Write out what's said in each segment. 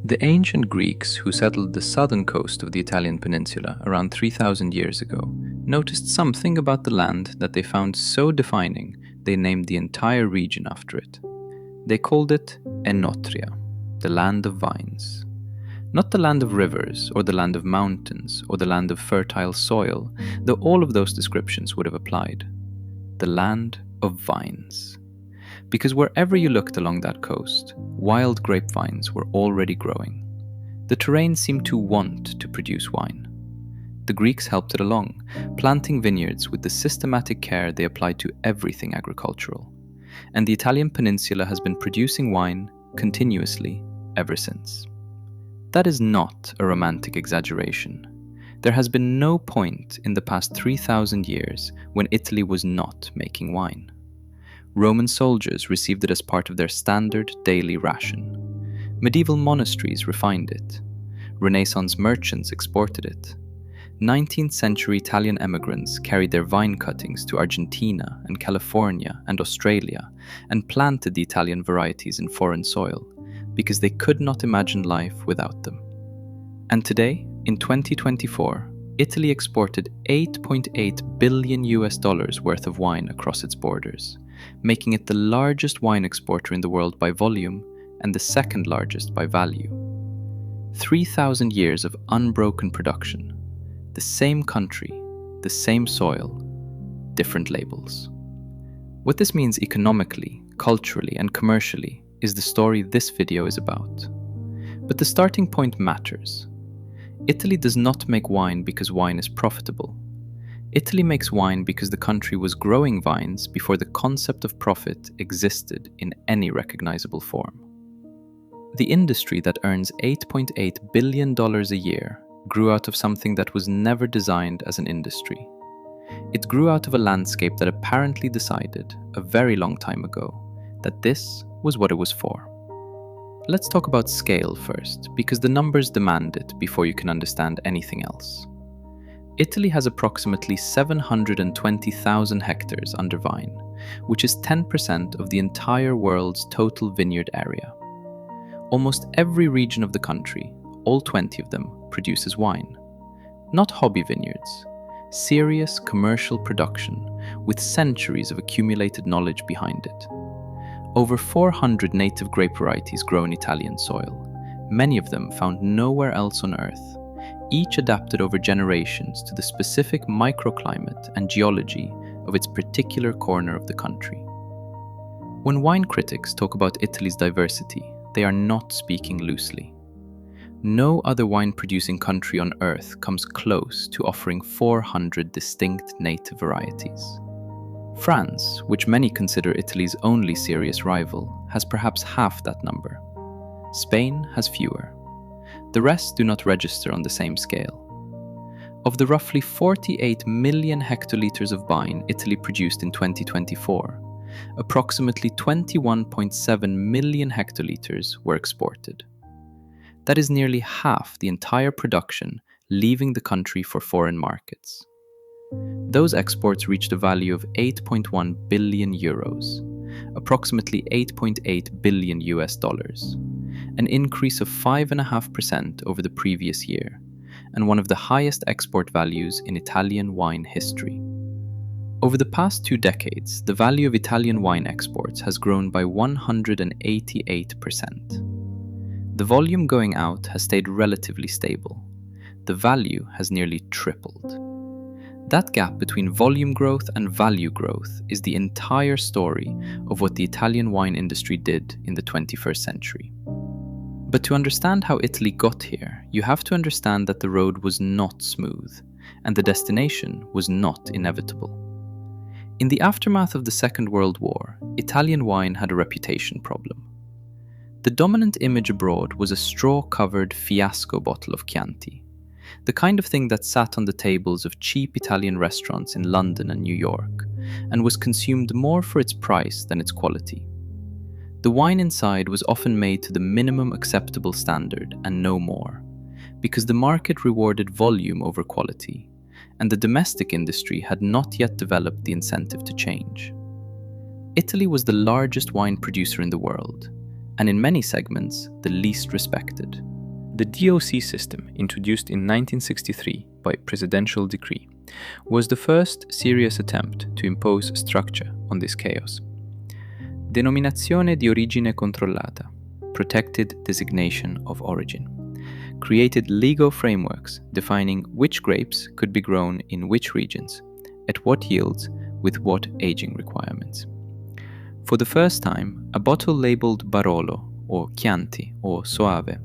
The ancient Greeks who settled the southern coast of the Italian peninsula around 3,000 years ago noticed something about the land that they found so defining they named the entire region after it. They called it Enotria, the land of vines. Not the land of rivers, or the land of mountains, or the land of fertile soil, though all of those descriptions would have applied. The land of vines. Because wherever you looked along that coast, wild grapevines were already growing. The terrain seemed to want to produce wine. The Greeks helped it along, planting vineyards with the systematic care they applied to everything agricultural. And the Italian peninsula has been producing wine continuously ever since. That is not a romantic exaggeration. There has been no point in the past 3,000 years when Italy was not making wine. Roman soldiers received it as part of their standard daily ration. Medieval monasteries refined it. Renaissance merchants exported it. 19th century Italian emigrants carried their vine cuttings to Argentina and California and Australia and planted the Italian varieties in foreign soil because they could not imagine life without them. And today, in 2024, Italy exported $8.8 billion worth of wine across its borders, making it the largest wine exporter in the world by volume and the second largest by value. 3,000 years of unbroken production, the same country, the same soil, different labels. What this means economically, culturally, and commercially is the story this video is about. But the starting point matters. Italy does not make wine because wine is profitable. Italy makes wine because the country was growing vines before the concept of profit existed in any recognizable form. The industry that earns $8.8 billion a year grew out of something that was never designed as an industry. It grew out of a landscape that apparently decided, a very long time ago, that this was what it was for. Let's talk about scale first, because the numbers demand it before you can understand anything else. Italy has approximately 720,000 hectares under vine, which is 10% of the entire world's total vineyard area. Almost every region of the country, all 20 of them, produces wine. Not hobby vineyards, serious commercial production with centuries of accumulated knowledge behind it. Over 400 native grape varieties grow in Italian soil, many of them found nowhere else on Earth, each adapted over generations to the specific microclimate and geology of its particular corner of the country. When wine critics talk about Italy's diversity, they are not speaking loosely. No other wine-producing country on Earth comes close to offering 400 distinct native varieties. France, which many consider Italy's only serious rival, has perhaps half that number. Spain has fewer. The rest do not register on the same scale. Of the roughly 48 million hectoliters of wine Italy produced in 2024, approximately 21.7 million hectoliters were exported. That is nearly half the entire production leaving the country for foreign markets. Those exports reached a value of 8.1 billion euros, approximately $8.8 billion, an increase of 5.5% over the previous year, and one of the highest export values in Italian wine history. Over the past 2 decades, the value of Italian wine exports has grown by 188%. The volume going out has stayed relatively stable. The value has nearly tripled. That gap between volume growth and value growth is the entire story of what the Italian wine industry did in the 21st century. But to understand how Italy got here, you have to understand that the road was not smooth, and the destination was not inevitable. In the aftermath of the Second World War, Italian wine had a reputation problem. The dominant image abroad was a straw-covered fiasco bottle of Chianti, the kind of thing that sat on the tables of cheap Italian restaurants in London and New York, and was consumed more for its price than its quality. The wine inside was often made to the minimum acceptable standard and no more, because the market rewarded volume over quality, and the domestic industry had not yet developed the incentive to change. Italy was the largest wine producer in the world, and in many segments, the least respected. The DOC system, introduced in 1963 by presidential decree, was the first serious attempt to impose structure on this chaos. Denominazione di origine controllata, protected designation of origin, created legal frameworks defining which grapes could be grown in which regions, at what yields, with what aging requirements. For the first time, a bottle labeled Barolo or Chianti or Soave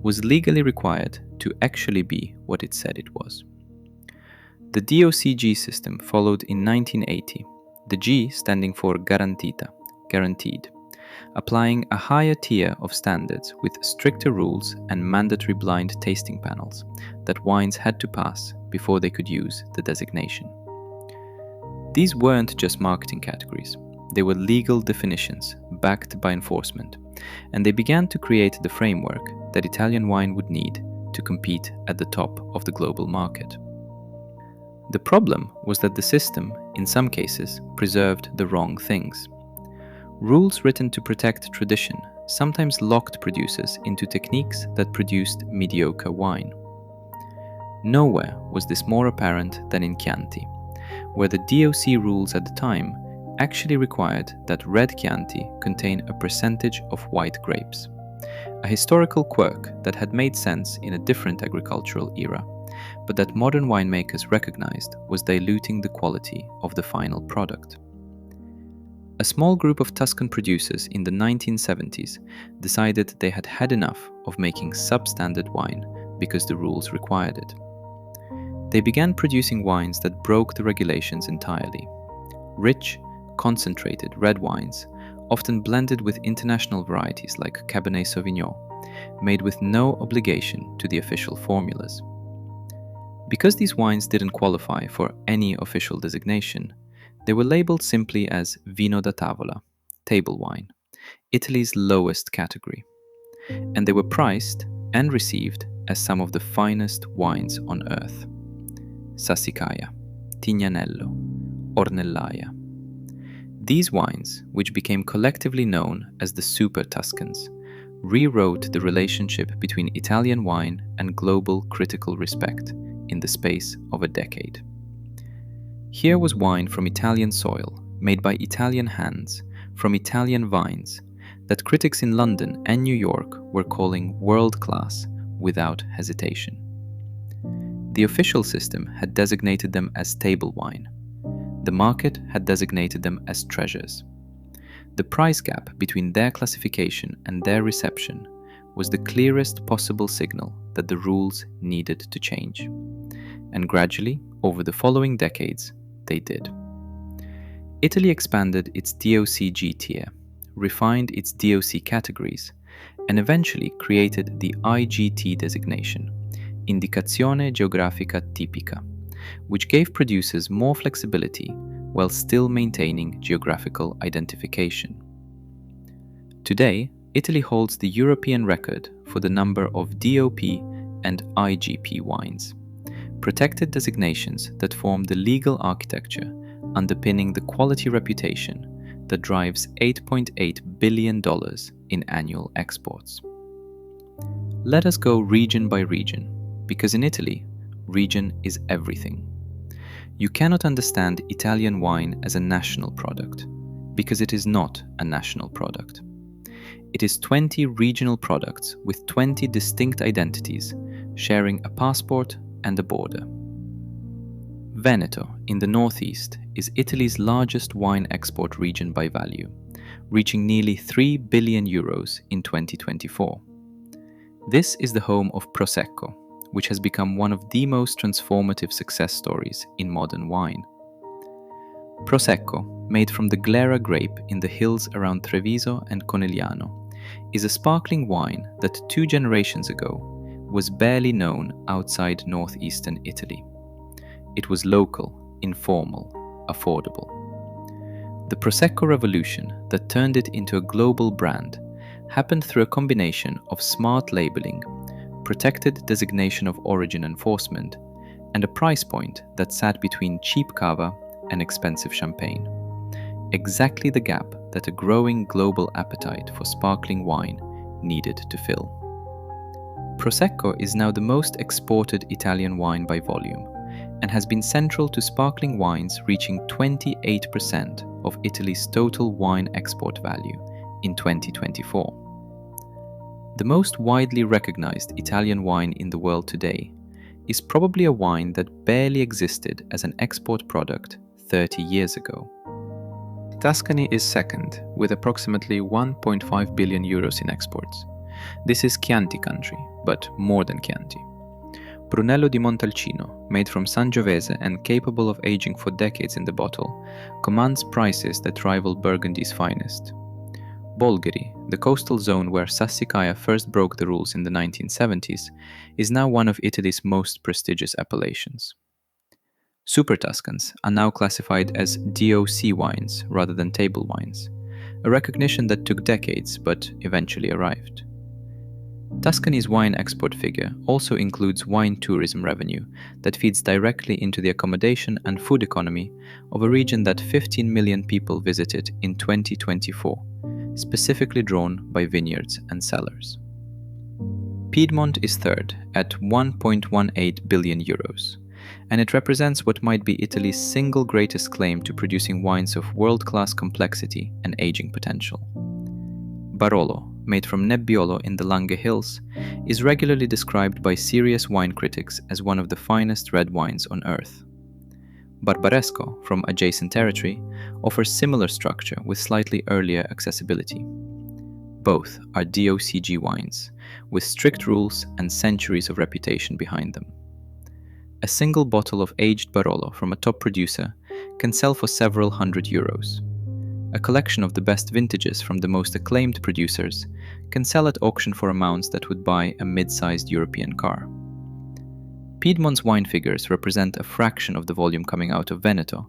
was legally required to actually be what it said it was. The DOCG system followed in 1980, the G standing for garantita, guaranteed, applying a higher tier of standards with stricter rules and mandatory blind tasting panels that wines had to pass before they could use the designation. These weren't just marketing categories, they were legal definitions backed by enforcement, and they began to create the framework that Italian wine would need to compete at the top of the global market. The problem was that the system, in some cases, preserved the wrong things. Rules written to protect tradition sometimes locked producers into techniques that produced mediocre wine. Nowhere was this more apparent than in Chianti, where the DOC rules at the time actually required that red Chianti contain a percentage of white grapes, a historical quirk that had made sense in a different agricultural era, but that modern winemakers recognized was diluting the quality of the final product. A small group of Tuscan producers in the 1970s decided they had had enough of making substandard wine because the rules required it. They began producing wines that broke the regulations entirely. Rich, concentrated red wines, often blended with international varieties like Cabernet Sauvignon, made with no obligation to the official formulas. Because these wines didn't qualify for any official designation, they were labeled simply as vino da tavola, table wine, Italy's lowest category, and they were priced and received as some of the finest wines on earth. Sassicaia, Tignanello, Ornellaia. These wines, which became collectively known as the Super Tuscans, rewrote the relationship between Italian wine and global critical respect in the space of a decade. Here was wine from Italian soil, made by Italian hands, from Italian vines, that critics in London and New York were calling world-class without hesitation. The official system had designated them as table wine. The market had designated them as treasures. The price gap between their classification and their reception was the clearest possible signal that the rules needed to change. And gradually, over the following decades, they did. Italy expanded its DOCG tier, refined its DOC categories, and eventually created the IGT designation, Indicazione Geografica Tipica, which gave producers more flexibility while still maintaining geographical identification. Today, Italy holds the European record for the number of DOP and IGP wines, protected designations that form the legal architecture underpinning the quality reputation that drives $8.8 billion in annual exports. Let us go region by region, because in Italy, region is everything. You cannot understand Italian wine as a national product, because it is not a national product. It is 20 regional products with 20 distinct identities, sharing a passport and a border. Veneto, in the northeast, is Italy's largest wine export region by value, reaching nearly €3 billion in 2024. This is the home of Prosecco, which has become one of the most transformative success stories in modern wine. Prosecco, made from the Glera grape in the hills around Treviso and Conegliano, is a sparkling wine that 2 generations ago was barely known outside northeastern Italy. It was local, informal, affordable. The Prosecco revolution that turned it into a global brand happened through a combination of smart labeling, protected designation of origin enforcement, and a price point that sat between cheap cava and expensive champagne. Exactly the gap that a growing global appetite for sparkling wine needed to fill. Prosecco is now the most exported Italian wine by volume and has been central to sparkling wines reaching 28% of Italy's total wine export value in 2024. The most widely recognized Italian wine in the world today is probably a wine that barely existed as an export product 30 years ago. Tuscany is second, with approximately 1.5 billion euros in exports. This is Chianti country, but more than Chianti. Brunello di Montalcino, made from Sangiovese and capable of aging for decades in the bottle, commands prices that rival Burgundy's finest. Bolgheri, the coastal zone where Sassicaia first broke the rules in the 1970s, is now one of Italy's most prestigious appellations. Super Tuscans are now classified as DOC wines rather than table wines, a recognition that took decades but eventually arrived. Tuscany's wine export figure also includes wine tourism revenue that feeds directly into the accommodation and food economy of a region that 15 million people visited in 2024, specifically drawn by vineyards and cellars. Piedmont is third at 1.18 billion euros, and it represents what might be Italy's single greatest claim to producing wines of world-class complexity and aging potential. Barolo, made from Nebbiolo in the Langhe Hills, is regularly described by serious wine critics as one of the finest red wines on earth. Barbaresco, from adjacent territory, offers similar structure with slightly earlier accessibility. Both are DOCG wines, with strict rules and centuries of reputation behind them. A single bottle of aged Barolo from a top producer can sell for several hundred euros. A collection of the best vintages from the most acclaimed producers can sell at auction for amounts that would buy a mid-sized European car. Piedmont's wine figures represent a fraction of the volume coming out of Veneto,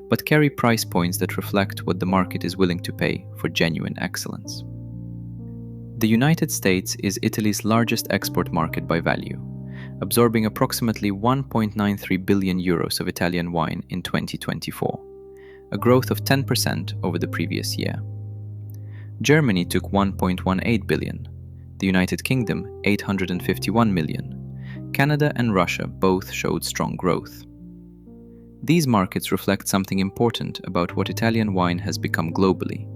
but carry price points that reflect what the market is willing to pay for genuine excellence. The United States is Italy's largest export market by value, absorbing approximately 1.93 billion euros of Italian wine in 2024, a growth of 10% over the previous year. Germany took 1.18 billion, the United Kingdom 851 million. Canada and Russia both showed strong growth. These markets reflect something important about what Italian wine has become globally.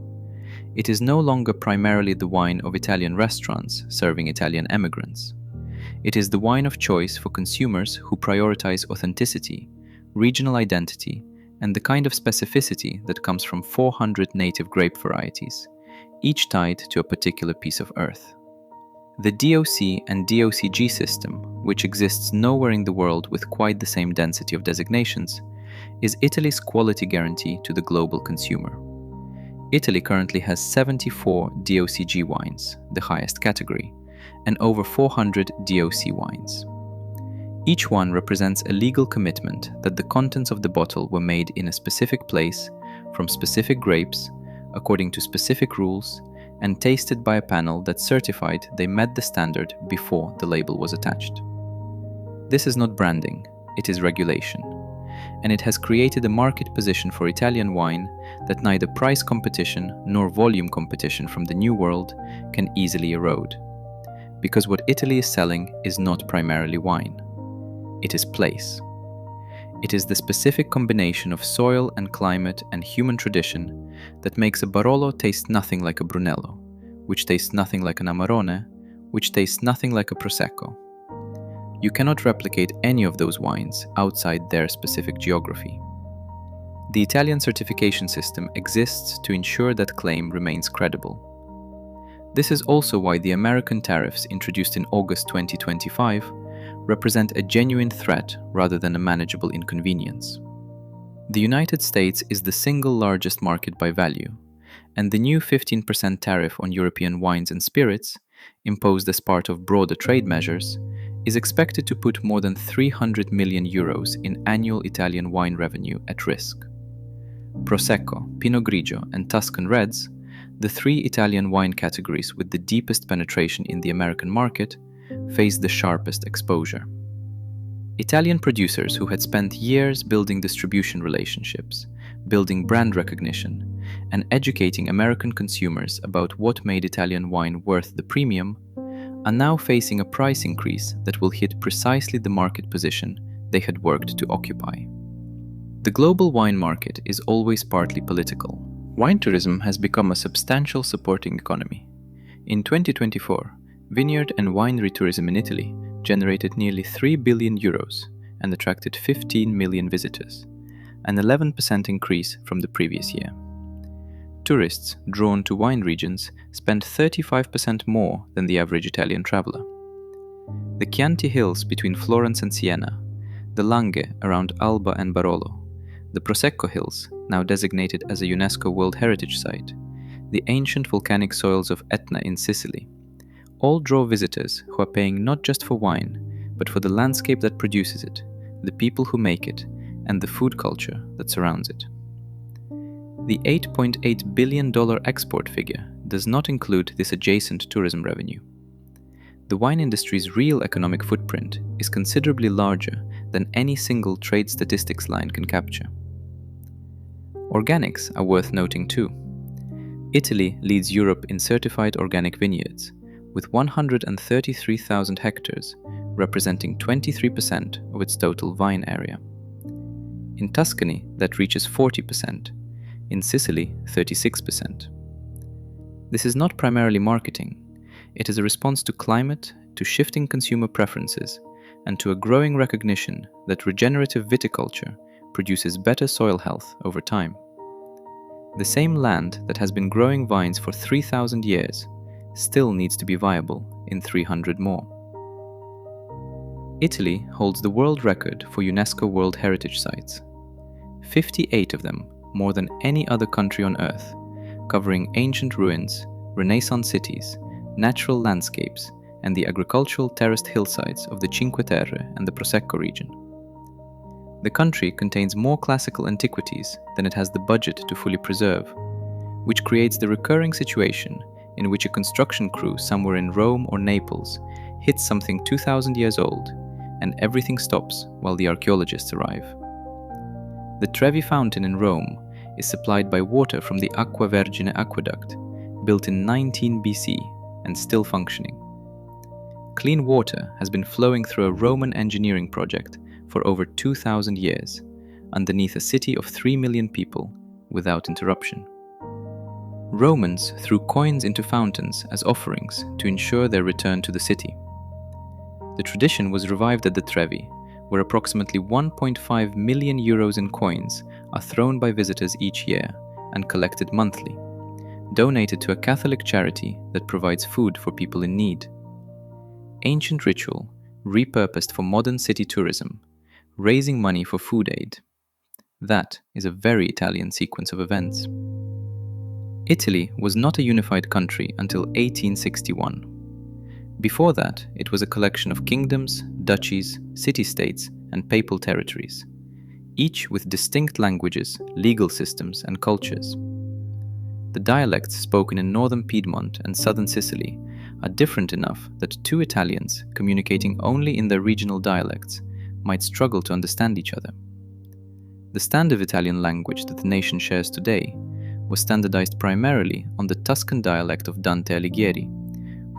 It is no longer primarily the wine of Italian restaurants serving Italian emigrants. It is the wine of choice for consumers who prioritize authenticity, regional identity, and the kind of specificity that comes from 400 native grape varieties, each tied to a particular piece of earth. The DOC and DOCG system, which exists nowhere in the world with quite the same density of designations, is Italy's quality guarantee to the global consumer. Italy currently has 74 DOCG wines, the highest category, and over 400 DOC wines. Each one represents a legal commitment that the contents of the bottle were made in a specific place, from specific grapes, according to specific rules, and tasted by a panel that certified they met the standard before the label was attached. This is not branding, it is regulation, and it has created a market position for Italian wine that neither price competition nor volume competition from the New World can easily erode. Because what Italy is selling is not primarily wine. It is place. It is the specific combination of soil and climate and human tradition that makes a Barolo taste nothing like a Brunello, which tastes nothing like an Amarone, which tastes nothing like a Prosecco. You cannot replicate any of those wines outside their specific geography. The Italian certification system exists to ensure that claim remains credible. This is also why the American tariffs introduced in August 2025 represent a genuine threat rather than a manageable inconvenience. The United States is the single largest market by value, and the new 15% tariff on European wines and spirits, imposed as part of broader trade measures, is expected to put more than 300 million euros in annual Italian wine revenue at risk. Prosecco, Pinot Grigio, and Tuscan Reds, the three Italian wine categories with the deepest penetration in the American market, face the sharpest exposure. Italian producers who had spent years building distribution relationships, building brand recognition, and educating American consumers about what made Italian wine worth the premium, are now facing a price increase that will hit precisely the market position they had worked to occupy. The global wine market is always partly political. Wine tourism has become a substantial supporting economy. In 2024, vineyard and winery tourism in Italy generated nearly 3 billion euros and attracted 15 million visitors, an 11% increase from the previous year. Tourists drawn to wine regions spend 35% more than the average Italian traveler. The Chianti hills between Florence and Siena, the Langhe around Alba and Barolo, the Prosecco hills, now designated as a UNESCO World Heritage Site, the ancient volcanic soils of Etna in Sicily, all draw visitors who are paying not just for wine, but for the landscape that produces it, the people who make it, and the food culture that surrounds it. The $8.8 billion export figure does not include this adjacent tourism revenue. The wine industry's real economic footprint is considerably larger than any single trade statistics line can capture. Organics are worth noting too. Italy leads Europe in certified organic vineyards, with 133,000 hectares, representing 23% of its total vine area. In Tuscany, that reaches 40%, in Sicily, 36%. This is not primarily marketing. It is a response to climate, to shifting consumer preferences, and to a growing recognition that regenerative viticulture produces better soil health over time. The same land that has been growing vines for 3,000 years still needs to be viable in 300 more. Italy holds the world record for UNESCO World Heritage Sites. 58 of them, more than any other country on Earth, covering ancient ruins, Renaissance cities, natural landscapes, and the agricultural terraced hillsides of the Cinque Terre and the Prosecco region. The country contains more classical antiquities than it has the budget to fully preserve, which creates the recurring situation in which a construction crew somewhere in Rome or Naples hits something 2,000 years old, and everything stops while the archaeologists arrive. The Trevi Fountain in Rome is supplied by water from the Acqua Vergine aqueduct, built in 19 BC and still functioning. Clean water has been flowing through a Roman engineering project for over 2,000 years, underneath a city of 3 million people, without interruption. Romans threw coins into fountains as offerings to ensure their return to the city. The tradition was revived at the Trevi, where approximately 1.5 million euros in coins are thrown by visitors each year and collected monthly, donated to a Catholic charity that provides food for people in need. Ancient ritual, repurposed for modern city tourism, raising money for food aid. That is a very Italian sequence of events. Italy was not a unified country until 1861. Before that, it was a collection of kingdoms, duchies, city-states, and papal territories, each with distinct languages, legal systems, and cultures. The dialects spoken in northern Piedmont and southern Sicily are different enough that two Italians communicating only in their regional dialects might struggle to understand each other. The standard Italian language that the nation shares today was standardized primarily on the Tuscan dialect of Dante Alighieri,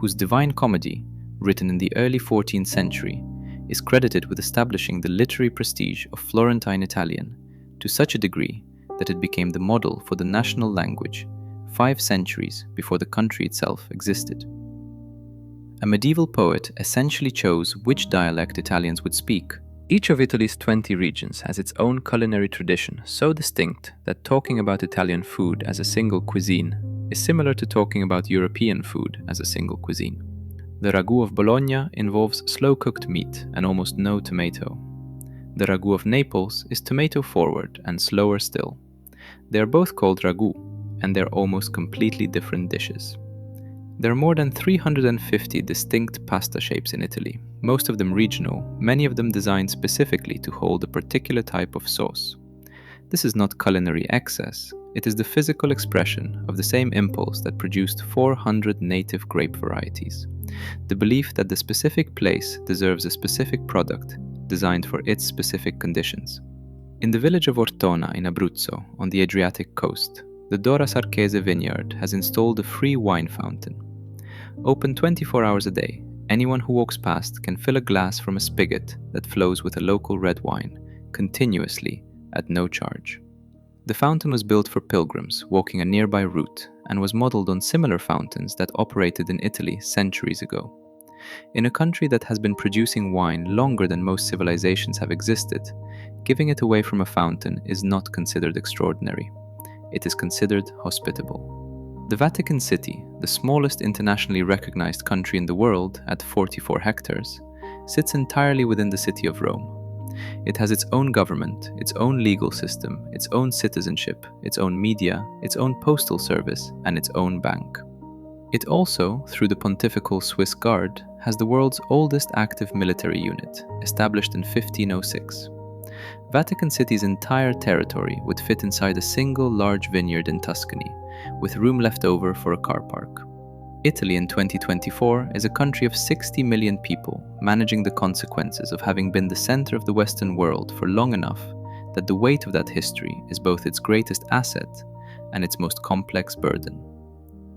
whose Divine Comedy, written in the early 14th century, is credited with establishing the literary prestige of Florentine Italian to such a degree that it became the model for the national language 5 centuries before the country itself existed. A medieval poet essentially chose which dialect Italians would speak. Each of Italy's 20 regions has its own culinary tradition so distinct that talking about Italian food as a single cuisine is similar to talking about European food as a single cuisine. The ragu of Bologna involves slow-cooked meat and almost no tomato. The ragu of Naples is tomato-forward and slower still. They are both called ragu, and they're almost completely different dishes. There are more than 350 distinct pasta shapes in Italy, most of them regional, many of them designed specifically to hold a particular type of sauce. This is not culinary excess, it is the physical expression of the same impulse that produced 400 native grape varieties. The belief that the specific place deserves a specific product designed for its specific conditions. In the village of Ortona in Abruzzo, on the Adriatic coast, the Dora Sarchese vineyard has installed a free wine fountain. Open 24 hours a day, Anyone who walks past can fill a glass from a spigot that flows with a local red wine, continuously, at no charge. The fountain was built for pilgrims walking a nearby route and was modeled on similar fountains that operated in Italy centuries ago. In a country that has been producing wine longer than most civilizations have existed, giving it away from a fountain is not considered extraordinary. It is considered hospitable. The Vatican City, the smallest internationally recognized country in the world at 44 hectares, sits entirely within the city of Rome. It has its own government, its own legal system, its own citizenship, its own media, its own postal service, and its own bank. It also, through the Pontifical Swiss Guard, has the world's oldest active military unit, established in 1506. Vatican City's entire territory would fit inside a single large vineyard in Tuscany, with room left over for a car park. Italy in 2024 is a country of 60 million people, managing the consequences of having been the center of the Western world for long enough that the weight of that history is both its greatest asset and its most complex burden.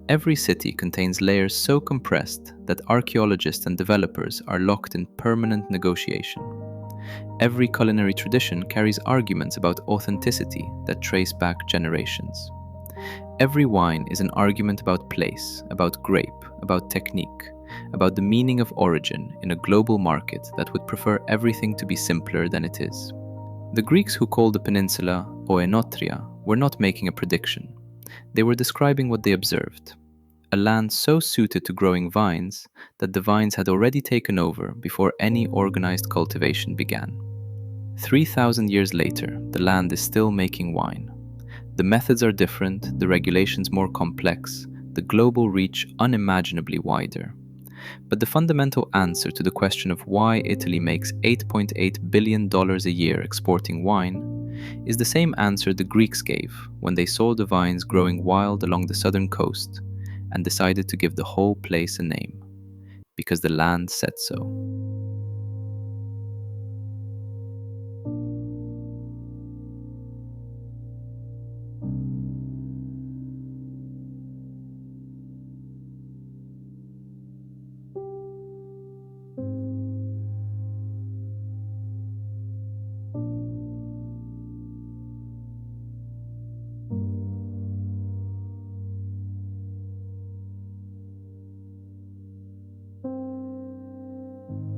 Every city contains layers so compressed that archaeologists and developers are locked in permanent negotiation. Every culinary tradition carries arguments about authenticity that trace back generations. Every wine is an argument about place, about grape, about technique, about the meaning of origin in a global market that would prefer everything to be simpler than it is. The Greeks who called the peninsula Oenotria were not making a prediction. They were describing what they observed. A land so suited to growing vines that the vines had already taken over before any organized cultivation began. 3,000 years later, the land is still making wine. The methods are different, the regulations more complex, the global reach unimaginably wider. But the fundamental answer to the question of why Italy makes $8.8 billion a year exporting wine is the same answer the Greeks gave when they saw the vines growing wild along the southern coast and decided to give the whole place a name, because the land said so.